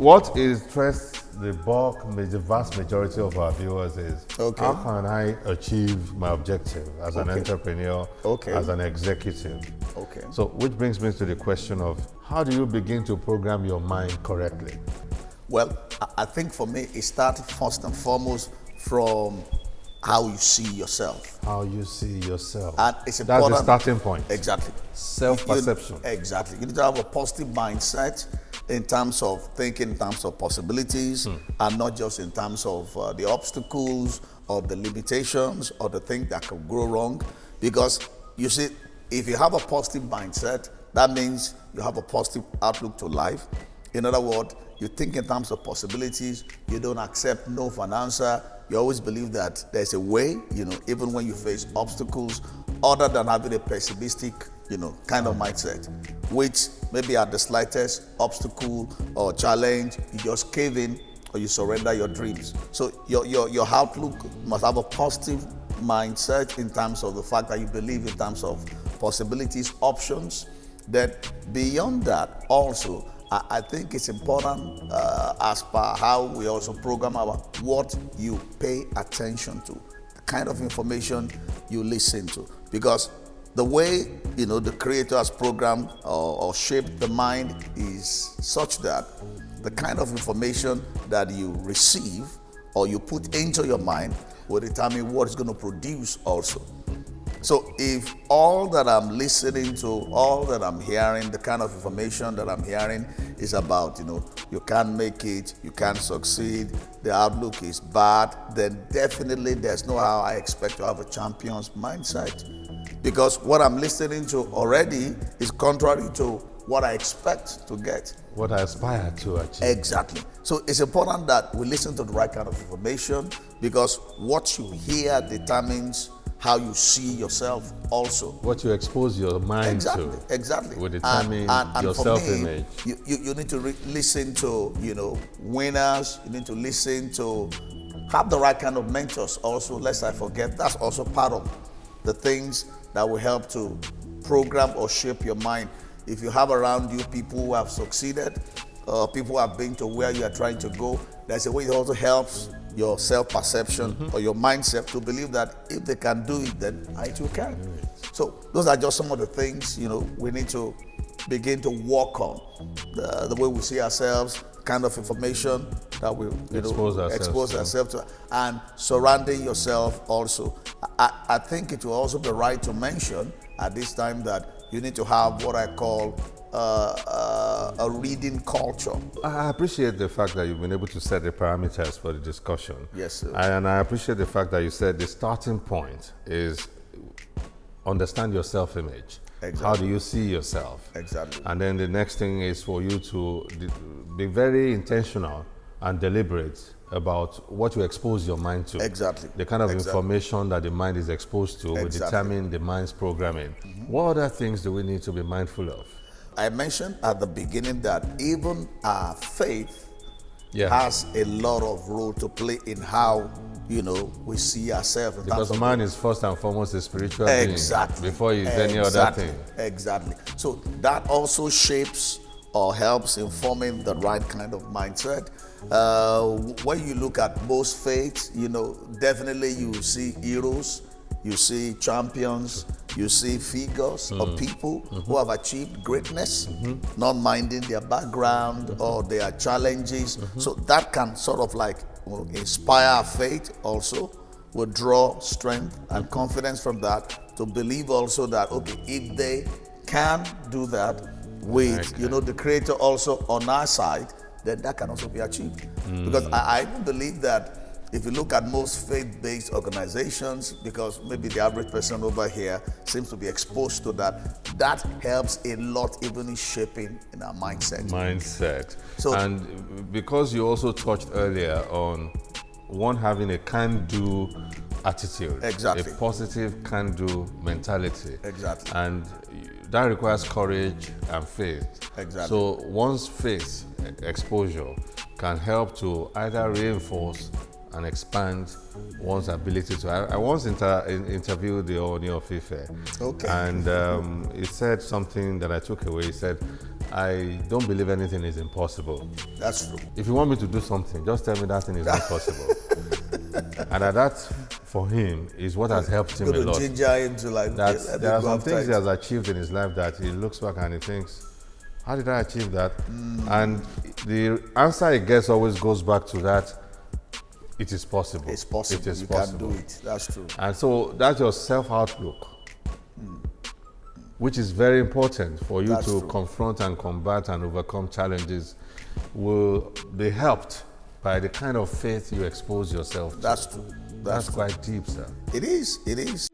what interests the vast majority of our viewers is Okay. how can I achieve my objective as an entrepreneur, Okay. as an executive? Okay. So, which brings me to the question of how do you begin to program your mind correctly? Well, I think for me, it starts first and foremost from how you see yourself. How you see yourself. And it's That's important. the starting point. Exactly. Self-perception. Exactly. You need to have a positive mindset in terms of thinking, in terms of possibilities, and not just in terms of the obstacles or the limitations or the things that can go wrong. Because you see, if you have a positive mindset, that means you have a positive outlook to life. In other words, you think in terms of possibilities. You don't accept no for an answer. You always believe that there's a way, even when you face obstacles, other than having a pessimistic, kind of mindset, which maybe at the slightest obstacle or challenge, you just cave in or you surrender your dreams. So your outlook must have a positive mindset in terms of the fact that you believe in terms of possibilities, options. Then beyond that, also, I think it's important as per how we also program what you pay attention to, the kind of information you listen to. Because the way, the creator has programmed or shaped the mind is such that the kind of information that you receive or you put into your mind will determine what it's going to produce also. So if all that I'm listening to, all that I'm hearing, the kind of information that I'm hearing is about, you can't make it, you can't succeed, the outlook is bad, then definitely there's no how I expect to have a champion's mindset. Because what I'm listening to already is contrary to what I expect to get. What I aspire to achieve. Exactly. So it's important that we listen to the right kind of information, because what you hear determines how you see yourself also. What you expose your mind to. Exactly. Will determine and your for self-image. Me, you need to listen to, winners. You need to listen to, have the right kind of mentors also. Lest I forget, that's also part of the things that will help to program or shape your mind. If you have around you people who have succeeded, people who have been to where you are trying to go, there's a way it also helps your self-perception or your mindset to believe that if they can do it, then I too can. So those are just some of the things, we need to begin to work on. The way we see ourselves, kind of information that we expose ourselves to, and surrounding yourself also. I think it will also be right to mention at this time that you need to have what I call a reading culture. I appreciate the fact that you've been able to set the parameters for the discussion. Yes, sir. And I appreciate the fact that you said the starting point is understand your self-image. Exactly. How do you see yourself? Exactly. And then the next thing is for you to be very intentional and deliberate about what you expose your mind to. Exactly. The kind of information that the mind is exposed to will determine the mind's programming. What other things do we need to be mindful of? I mentioned at the beginning that even our faith has a lot of role to play in how, we see ourselves. Because man is first and foremost a spiritual being before he is any other thing. Exactly. So that also shapes or helps in forming the right kind of mindset. When you look at most faiths, definitely you see heroes, you see champions, you see figures of people who have achieved greatness, not minding their background or their challenges. So that can sort of like inspire faith also, will draw strength and confidence from that to believe also that, okay, if they can do that with, the Creator also on our side, then that can also be achieved. Because I believe that if you look at most faith-based organizations, because maybe the average person over here seems to be exposed to that, that helps a lot even in shaping in our mindset. So, and because you also touched earlier on one having a can-do attitude, a positive can-do mentality. And that requires courage and faith. So one's faith exposure can help to either reinforce and expand one's ability to. I once interviewed the Ooni of Ife, and he said something that I took away. He said, I don't believe anything is impossible. That's true. If you want me to do something, just tell me that thing is not possible. And that, for him, is what has helped him a lot. Ginger him to like, there are some things he has achieved in his life that he looks back and he thinks, how did I achieve that? And the answer he gets always goes back to that, it is possible. It's possible. It is you possible. can do it. That's true. And so that's your self-outlook, which is very important for you to confront and combat and overcome challenges, will be helped by the kind of faith you expose yourself to. That's true. That's quite deep, sir. It is. It is.